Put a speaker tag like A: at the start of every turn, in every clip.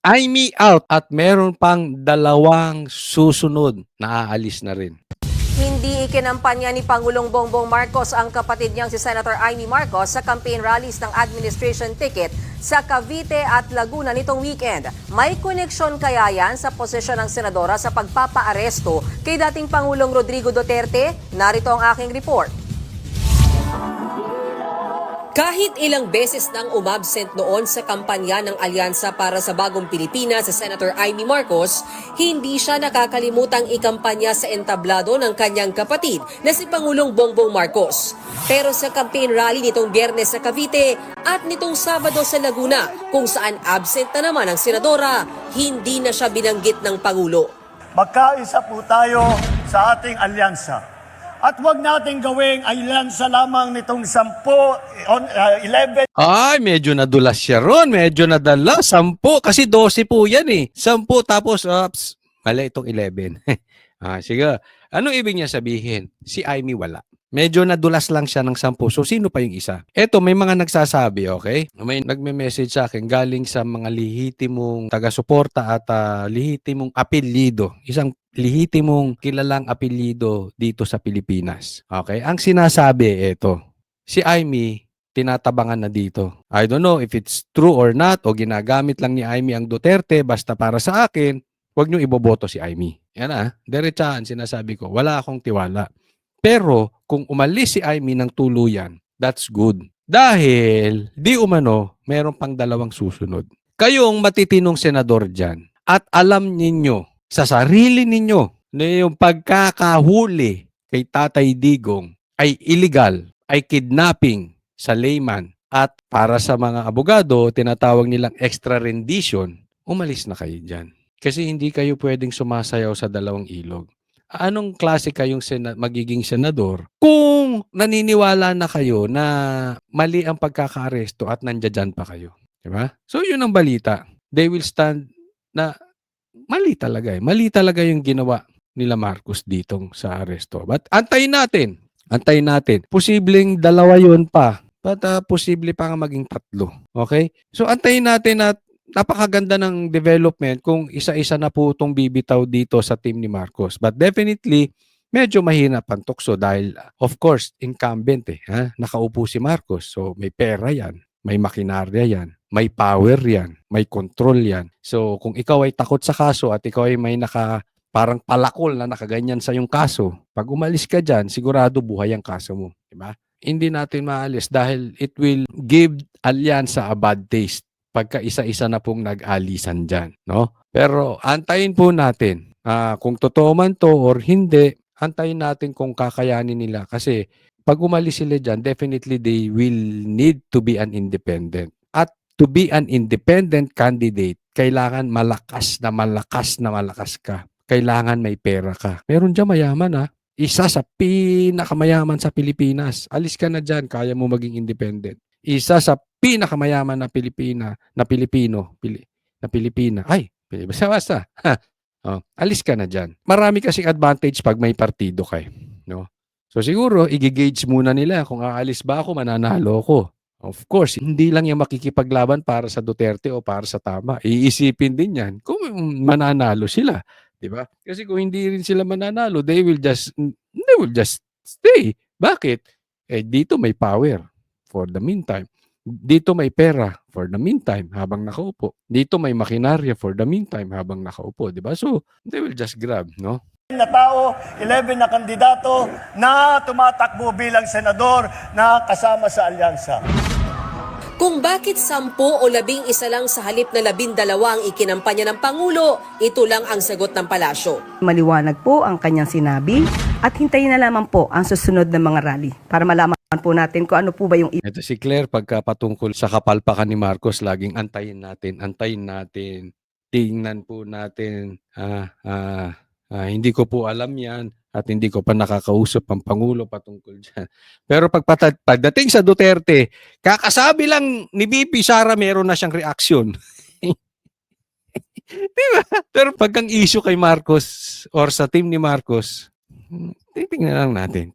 A: Imee out at meron pang 2 susunod na aalis na rin.
B: Hindi ikinampanya ni Pangulong Bongbong Marcos ang kapatid niyang si Senator Imee Marcos sa campaign rallies ng administration ticket sa Cavite at Laguna nitong weekend. May koneksyon kaya yan sa posisyon ng senadora sa pagpapaaresto kay dating Pangulong Rodrigo Duterte? Narito ang aking report. Kahit ilang beses nang umabsent noon sa kampanya ng Alyansa para sa Bagong Pilipinas sa Senator Imee Marcos, hindi siya nakakalimutang ikampanya sa entablado ng kanyang kapatid na si Pangulong Bongbong Marcos. Pero sa campaign rally nitong Biyernes sa Cavite at nitong Sabado sa Laguna, kung saan absent na naman ang senadora, hindi na siya binanggit ng Pangulo.
C: Magkaisa po tayo sa ating alyansa. At huwag natin gawing alyansa lamang nitong 11.
A: Ay, medyo nadulas siya ron. Medyo nadala. 10. Kasi 12 po yan eh. 10 tapos, mali itong 11. Sige. Anong ibig niya sabihin? Si Imee wala. Medyo nadulas lang siya ng 10. So, sino pa yung isa? Eto, may mga nagsasabi, okay? May nagme-message sa akin galing sa mga lihitimong taga-suporta at lihitimong apelyido. Isang lihitimong kilalang apelyido dito sa Pilipinas. Okay? Ang sinasabi, eto, si Imee tinatabangan na dito. I don't know if it's true or not o ginagamit lang ni Imee ang Duterte basta para sa akin, huwag niyo iboboto si Imee. Yan diretsahan sinasabi ko, wala akong tiwala. Pero kung umalis si Imee ng tuluyan, that's good. Dahil di umano, meron pang 2 susunod. Kayong matitinong senador dyan at alam ninyo sa sarili ninyo na yung pagkakahuli kay Tatay Digong ay illegal, ay kidnapping sa layman at para sa mga abogado, tinatawag nilang extra rendition, umalis na kayo dyan. Kasi hindi kayo pwedeng sumasayaw sa 2 ilog. Anong klase kayong magiging senador kung naniniwala na kayo na mali ang pagkakaaresto at nandiyan pa kayo? Diba? So yun ang balita. They will stand na mali talaga eh. Mali talaga yung ginawa nila Marcos ditong sa aresto. But antayin natin. Antayin natin. Posibleng 2 yun pa. But posible pa nga maging 3. Okay? So antayin natin at napakaganda ng development kung isa-isa na po itong bibitaw dito sa team ni Marcos. But definitely, medyo mahina ang tukso dahil of course, incumbent Nakaupo si Marcos. So may pera yan, may makinarya yan, may power yan, may control yan. So kung ikaw ay takot sa kaso at ikaw ay may parang palakol na nakaganyan sa yung kaso, pag umalis ka dyan, sigurado buhay ang kaso mo. Diba? Hindi natin maalis dahil it will give alyansa a bad taste pagka isa-isa na pong nag-alisan dyan. No? Pero antayin po natin kung totoo man to or hindi, antayin natin kung kakayanin nila. Kasi pag umalis sila dyan, definitely they will need to be an independent. At to be an independent candidate, kailangan malakas na malakas ka. Kailangan may pera ka. Meron dyan mayaman Isa sa pinakamayaman sa Pilipinas. Alis ka na dyan, kaya mo maging independent. Isa sa pinakamayaman na Pilipina. Ay, basta. Alis ka na dyan. Marami kasing advantage pag may partido kayo. No? So siguro, i-gauge muna nila kung aalis ba ako, mananalo ako. Of course, hindi lang yung makikipaglaban para sa Duterte o para sa tama. Iisipin din yan kung mananalo sila. Diba? Kasi kung hindi rin sila mananalo, they will just stay. Bakit? Dito may power for the meantime. Dito may pera for the meantime habang nakaupo. Dito may makinarya for the meantime habang nakaupo. Diba? So, they will just grab, no?
C: Na tao, 11 na kandidato na tumatakbo bilang senador na kasama sa alyansa.
B: Kung bakit 10 o 11 lang sa halip na 12 ang ikinampanya ng Pangulo, ito lang ang sagot ng palasyo.
D: Maliwanag po ang kanyang sinabi at hintayin na lamang po ang susunod na mga rally para malaman po natin kung ano po ba yung
A: Ito si Claire, pagka patungkol sa kapalpakan ni Marcos, laging antayin natin. Tingnan po natin. Hindi ko po alam yan at hindi ko pa nakakausap ang Pangulo patungkol dyan. Pero pagdating sa Duterte, kakasabi lang ni BP Sara meron na siyang reaksyon. Diba? Pero pagkang issue kay Marcos or sa team ni Marcos, titingnan natin.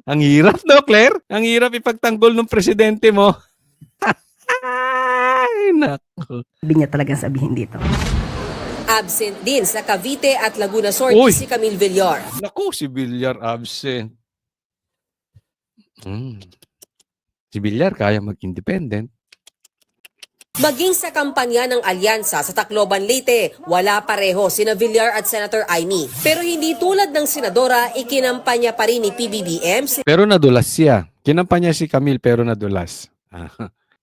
A: Ang hirap, no, Claire? Ang hirap ipagtanggol ng presidente mo. Ay, Nako.
D: Sabi niya talagang sabihin dito.
B: Absent din sa Cavite at Laguna Sortie
A: Uy!
B: si Camille Villar.
A: Naku, si Villar absent. Si Villar kaya mag-independent.
B: Maging sa kampanya ng alyansa sa Tacloban, Leyte, wala pareho sina Villar at Senator Amy. Pero hindi tulad ng senadora, ikinampanya pa rin ni PBBM si
A: Pero nadulas siya. Kinampanya si Camille pero nadulas.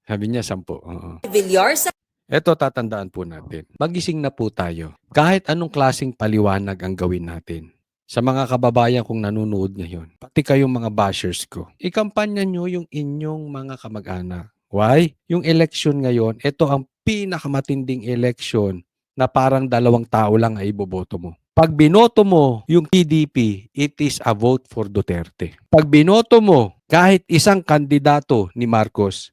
A: Sabi niya 10. Oo.
B: Villar sa
A: Eto, tatandaan po natin. Magising na po tayo. Kahit anong klaseng paliwanag ang gawin natin. Sa mga kababayan kong nanonood ngayon, pati kayong mga bashers ko, ikampanya nyo yung inyong mga kamag-anak. Why? Yung election ngayon, ito ang pinakamatinding election na parang 2 tao lang ay iboboto mo. Pag binoto mo yung PDP, it is a vote for Duterte. Pag binoto mo kahit isang kandidato ni Marcos,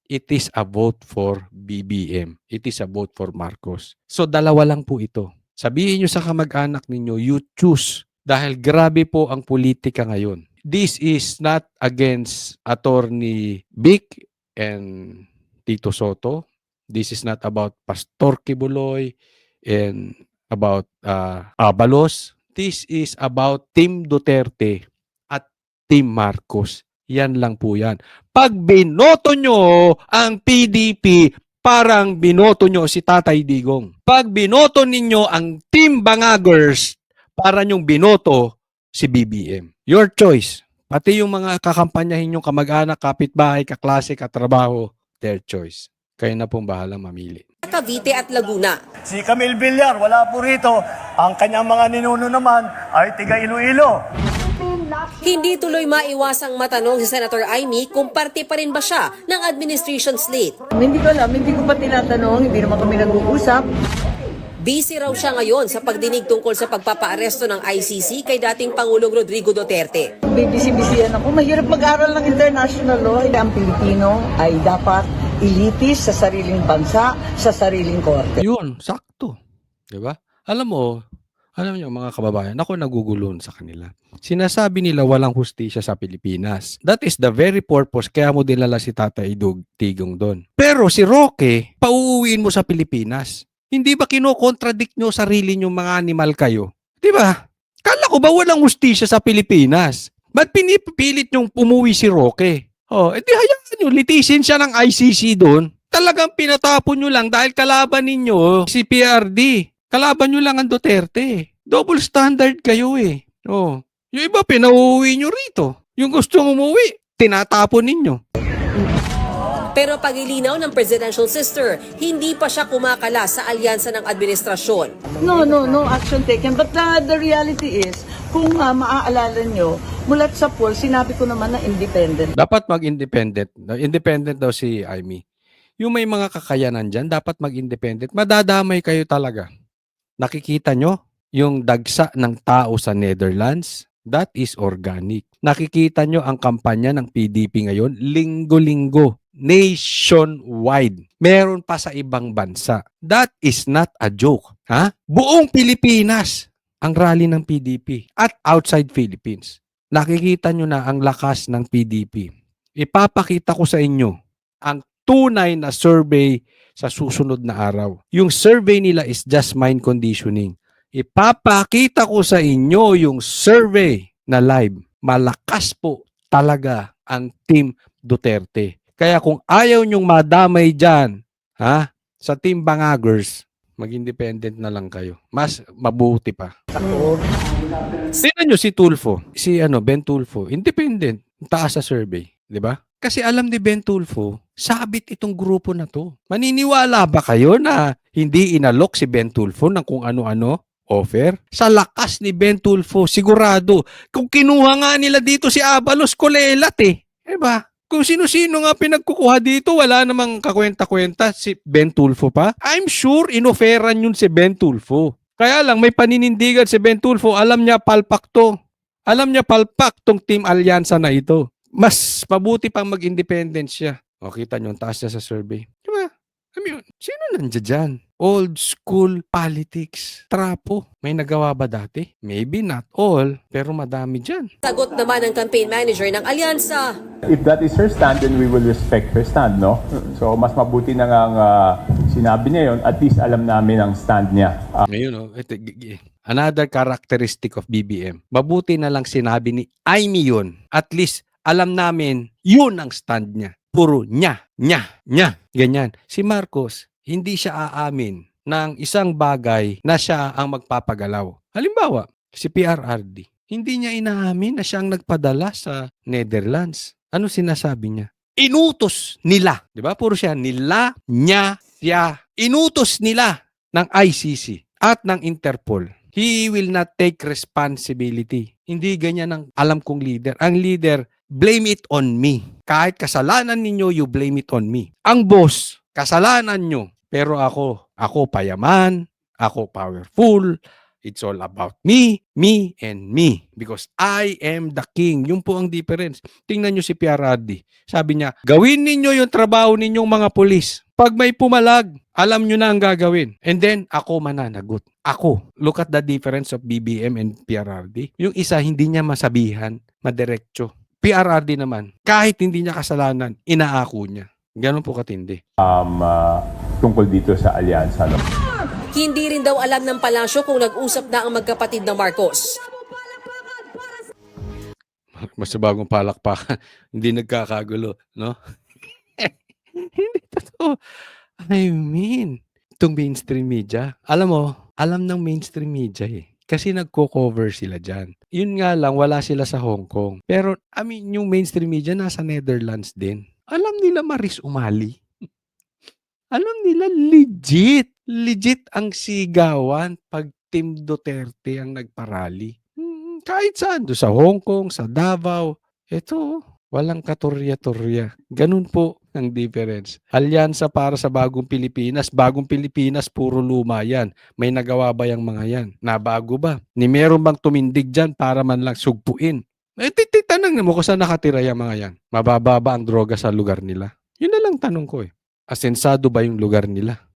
A: it is a vote for BBM. It is a vote for Marcos. So 2 lang po ito. Sabihin nyo sa kamag-anak ninyo, you choose. Dahil grabe po ang politika ngayon. This is not against Attorney Vic and Tito Soto. This is not about Pastor Kibuloy and about Abalos. This is about Team Duterte at Team Marcos. Yan lang po yan. Pag binoto nyo ang PDP, parang binoto nyo si Tatay Digong. Pag binoto ninyo ang Team Bangagers, para nyong binoto si BBM. Your choice. Pati yung mga kakampanyahin yung kamag-anak, kapitbahay, kaklase, katrabaho, their choice. Kayo na pong bahalang mamili.
B: Cavite at Laguna.
C: Si Camille Villar, wala po rito. Ang kanyang mga ninuno naman ay tiga Iloilo.
B: Hindi tuloy maiwasang matanong si Senator Amy kung parte pa rin ba siya ng administration slate.
E: Hindi ko alam, hindi ko pa tinatanong, hindi naman kami nag-uusap.
B: Busy raw siya ngayon sa pagdinig tungkol sa pagpapaaresto ng ICC kay dating Pangulong Rodrigo Duterte.
E: Bibisi-bisiyan ako. Mahirap mag-aral ng international law. Ang Pilipino ay dapat ilitis sa sariling bansa, sa sariling korte.
A: Yun, sakto. Diba? Alam niyo mga kababayan, ako nagugulon sa kanila. Sinasabi nila walang hustisya sa Pilipinas. That is the very purpose kaya mo dinala si Tatay Digong doon. Pero si Roque, pauuwiin mo sa Pilipinas. Hindi ba kino-contradict nyo sarili nyo mga animal kayo? Di ba? Kala ko ba walang hustisya sa Pilipinas? Ba't pinipilit nyong umuwi si Roque? Edi hayaan nyo, litisin siya ng ICC doon. Talagang pinatapon nyo lang dahil kalaban ninyo si PRD. Kalaban nyo lang ang Duterte. Double standard kayo eh. Yung iba pinauuwi nyo rito. Yung gustong umuwi, tinatapon ninyo.
B: Pero pagilinaw ng presidential sister, hindi pa siya kumakala sa alyansa ng administrasyon.
E: No action taken. But the reality is, kung maaalala nyo, mulat sa poll, sinabi ko naman na independent.
A: Dapat mag-independent. Independent daw si Amy. Yung may mga kakayanan dyan, dapat mag-independent. Madadamay kayo talaga. Nakikita nyo yung dagsa ng tao sa Netherlands? That is organic. Nakikita nyo ang kampanya ng PDP ngayon, linggo-linggo. Nationwide. Meron pa sa ibang bansa. That is not a joke. Buong Pilipinas ang rally ng PDP at outside Philippines. Nakikita nyo na ang lakas ng PDP. Ipapakita ko sa inyo ang tunay na survey sa susunod na araw. Yung survey nila is just mind conditioning. Ipapakita ko sa inyo yung survey na live. Malakas po talaga ang Team Duterte. Kaya kung ayaw nyong madamay dyan, sa Team Bangagers, mag-independent na lang kayo. Mas mabuti pa. Tingnan nyo si Tulfo, Ben Tulfo, independent, taas sa survey, di ba? Kasi alam ni Ben Tulfo, sabit itong grupo na to. Maniniwala ba kayo na hindi inalok si Ben Tulfo ng kung ano-ano offer? Sa lakas ni Ben Tulfo, sigurado, kung kinuha nga nila dito si Abalos, kulelat eh. Diba? Kung sino-sino nga pinagkukuha dito, wala namang kakwenta-kwenta si Ben Tulfo pa. I'm sure inoferan yun si Ben Tulfo. Kaya lang may paninindigan si Ben Tulfo, alam niya palpak to. Alam niya palpak tong Team Alyansa na ito. Mas mabuti pang mag-independent siya. O kita nyo, taas niya sa survey. Diba? Alam yun. Sino nandiyan dyan? Old school politics. Trapo. May nagawa ba dati? Maybe not all, pero madami dyan.
B: Sagot naman ng campaign manager ng alyansa.
F: If that is her stand, then we will respect her stand, no? So, mas mabuti na nga sinabi niya yon, at least alam namin ang stand niya.
A: Ngayon, another characteristic of BBM. Mabuti na lang sinabi ni Amy yun. At least, alam namin, yun ang stand niya. Puro niya. Ganyan. Si Marcos, hindi siya aamin ng isang bagay na siya ang magpapagalaw. Halimbawa, si PRRD. Hindi niya inaamin na siya ang nagpadala sa Netherlands. Ano sinasabi niya? Inutos nila. Di ba? Puro siya nila, niya, siya. Inutos nila ng ICC at ng Interpol. He will not take responsibility. Hindi ganyan ang alam kong leader. Ang leader, blame it on me. Kahit kasalanan ninyo, you blame it on me. Ang boss, kasalanan nyo. Pero ako payaman, ako powerful. It's all about me, and me. Because I am the king. Yun po ang difference. Tingnan nyo si PRRD. Sabi niya, gawin ninyo yung trabaho ninyong mga pulis. Pag may pumalag, alam nyo na ang gagawin. And then, ako mananagot. Ako. Look at the difference of BBM and PRRD. Yung isa, hindi niya masabihan, madiretso. PRRD naman, kahit hindi niya kasalanan, inaako niya. Ganun po katindi.
F: Tungkol dito sa alyansa, no?
B: Hindi rin daw alam ng palasyo kung nag-usap na ang magkapatid na Marcos.
A: Mas bagong palakpakan, hindi nagkakagulo, no? Hindi totoo. I mean, itong mainstream media, alam mo, alam ng mainstream media eh. Kasi nagko-cover sila dyan. Yun nga lang, wala sila sa Hong Kong. Pero, yung mainstream media nasa Netherlands din. Alam nila Maris Umali. Alam nila legit. Legit ang sigawan pag Team Duterte ang nagparally. Kahit saan. Doon sa Hong Kong, sa Davao. Ito, walang katurya-turya. Ganun po ang difference. Alyansa para sa bagong Pilipinas. Bagong Pilipinas, puro luma yan. May nagawa ba yung mga yan? Nabago ba? Ni meron bang tumindig dyan para man lang sugpuin? Tanong mo kung saan nakatira yung mga yan. Mababa ba ang droga sa lugar nila? Yun na lang tanong ko eh. Asensado ba yung lugar nila?